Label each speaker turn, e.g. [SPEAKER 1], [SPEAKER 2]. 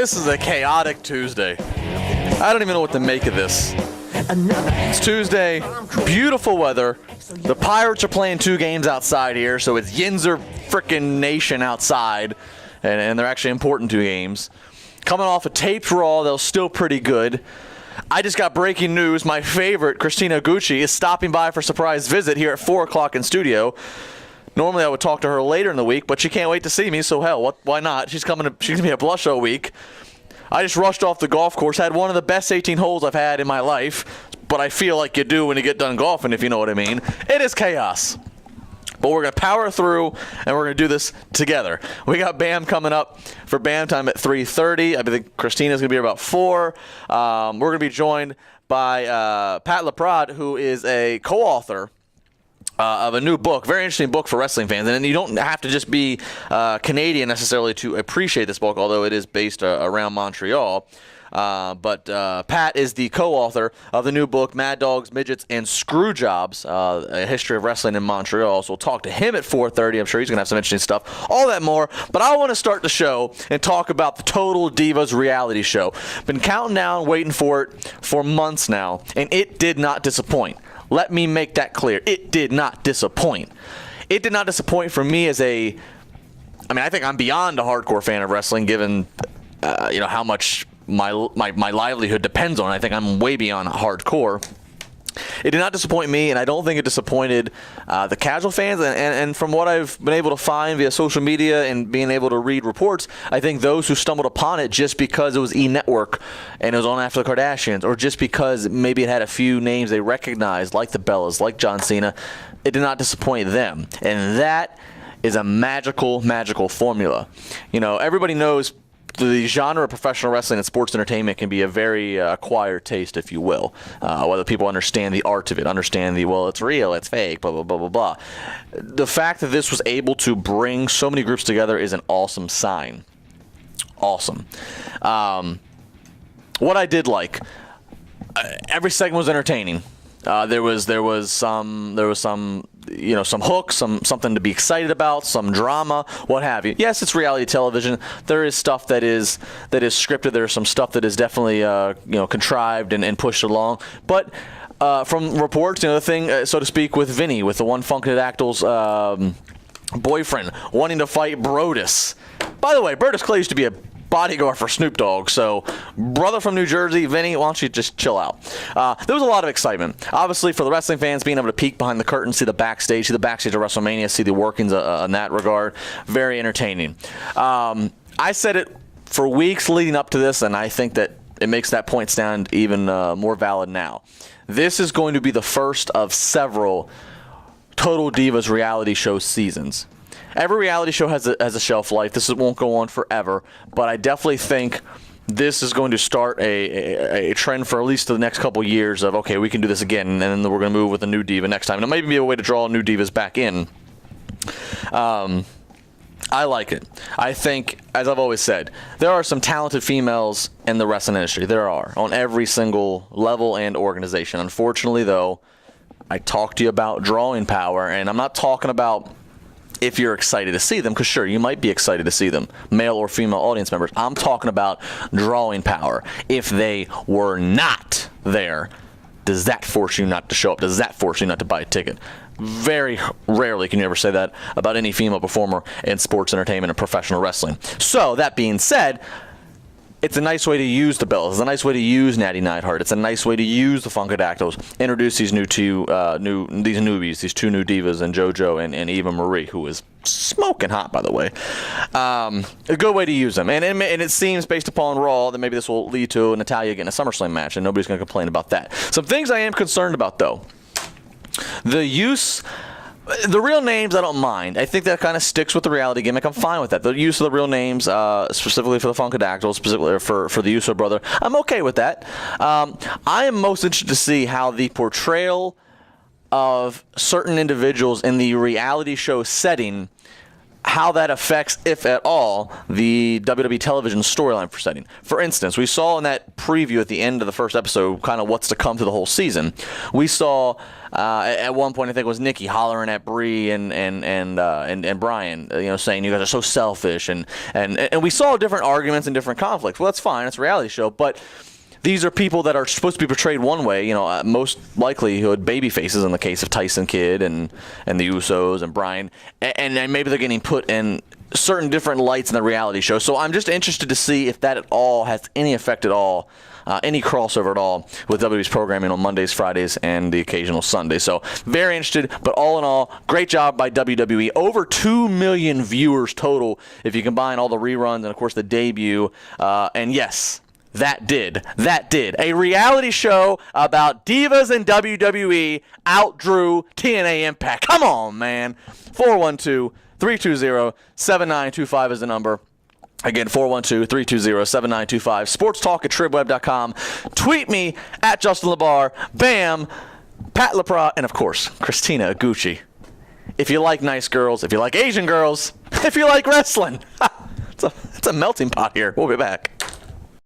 [SPEAKER 1] This is a chaotic Tuesday. I don't even know what to make of this. It's Tuesday, beautiful weather. The Pirates are playing 2 games outside here, so it's Yinzer frickin' Nation outside, and they're actually important 2 games. Coming off a taped Raw, they're still pretty good. I just got breaking news. My favorite, Christina Gucci, is stopping by for a surprise visit here at 4 o'clock in studio. Normally I would talk to her later in the week, but she can't wait to see me, so hell, why not? She's going to be at Blush Show week. I just rushed off the golf course, had one of the best 18 holes I've had in my life, but I feel like you do when you get done golfing, if you know what I mean. It is chaos. But we're going to power through, and we're going to do this together. We got Bam coming up for Bam time at 3:30. I think Christina's going to be here about 4. We're going to be joined by Pat LaPrade, who is a co-author of a new book, very interesting book for wrestling fans. And you don't have to just be Canadian necessarily to appreciate this book, although it is based around Montreal. But Pat is the co-author of the new book, Mad Dogs, Midgets, and Screwjobs, a history of wrestling in Montreal. So we'll talk to him at 4:30. I'm sure he's going to have some interesting stuff. All that more. But I want to start the show and talk about the Total Divas reality show. Been counting down, waiting for it for months now, and it did not disappoint. Let me make that clear. It did not disappoint. It did not disappoint for me I think I'm beyond a hardcore fan of wrestling, given how much my livelihood depends on it. I think I'm way beyond hardcore. It did not disappoint me, and I don't think it disappointed the casual fans. And from what I've been able to find via social media and being able to read reports, I think those who stumbled upon it just because it was E! Network and it was on after the Kardashians, or just because maybe it had a few names they recognized, like the Bellas, like John Cena, it did not disappoint them. And that is a magical, magical formula. Everybody knows the genre of professional wrestling and sports entertainment can be a very acquired taste, if you will. Whether people understand the art of it, understand it's real, it's fake, blah, blah, blah, blah, blah. The fact that this was able to bring so many groups together is an awesome sign. Awesome. What I did like, every segment was entertaining. There was some hooks, something to be excited about, some drama, what have you. Yes, it's reality television. There is stuff that is scripted. There's some stuff that is definitely contrived and pushed along. But from reports, the thing, so to speak, with Vinny, with the one Funkadactyl's boyfriend wanting to fight Brodus. By the way, Brodus Clay used to be a bodyguard for Snoop Dogg, so brother from New Jersey, Vinny, why don't you just chill out? There was a lot of excitement. Obviously, for the wrestling fans, being able to peek behind the curtain, see the backstage of WrestleMania, see the workings in that regard, very entertaining. I said it for weeks leading up to this, and I think that it makes that point sound even more valid now. This is going to be the first of several Total Divas reality show seasons. Every reality show has a shelf life. This won't go on forever, but I definitely think this is going to start a trend for at least the next couple years of, okay, we can do this again, and then we're going to move with a new diva next time. And it might be a way to draw new divas back in. I like it. I think, as I've always said, there are some talented females in the wrestling industry. There are, on every single level and organization. Unfortunately, though, I talked to you about drawing power, and I'm not talking about if you're excited to see them, because sure, you might be excited to see them, male or female audience members. I'm talking about drawing power. If they were not there, does that force you not to show up? Does that force you not to buy a ticket? Very rarely can you ever say that about any female performer in sports entertainment and professional wrestling. So, that being said, it's a nice way to use the Bellas. It's a nice way to use Natty Neidhart. It's a nice way to use the Funkadactyls. Introduce these newbies, these 2 new divas, and JoJo and Eva Marie, who is smoking hot, by the way. A good way to use them. And it seems, based upon Raw, that maybe this will lead to Natalya getting a SummerSlam match, and nobody's going to complain about that. Some things I am concerned about, though. The real names, I don't mind. I think that kind of sticks with the reality gimmick. I'm fine with that. The use of the real names, specifically for the Funkadactyls, specifically for the Uso brother, I'm okay with that. I am most interested to see how the portrayal of certain individuals in the reality show setting, how that affects, if at all, the WWE television storyline for setting. For instance, we saw in that preview at the end of the first episode kind of what's to come to the whole season. We saw At one point, I think it was Nikki hollering at Bree and Brian, saying you guys are so selfish, and we saw different arguments and different conflicts. Well, that's fine. It's a reality show, but these are people that are supposed to be portrayed one way, most likelihood baby faces in the case of Tyson Kidd and the Usos and Brian, and maybe they're getting put in certain different lights in the reality show. So I'm just interested to see if that at all has any effect at all, any crossover at all with WWE's programming on Mondays, Fridays, and the occasional Sunday. So very interested, but all in all, great job by WWE. Over 2 million viewers total if you combine all the reruns and, of course, the debut. And yes, That did. A reality show about divas and WWE outdrew TNA Impact. Come on, man. 412-320-7925 is the number. Again, 412-320-7925. sportstalk@tribweb.com. Tweet me at Justin LaBar, Bam, Pat LaPra, and, of course, Christina Aguchi. If you like nice girls, if you like Asian girls, if you like wrestling. It's a melting pot here. We'll be back.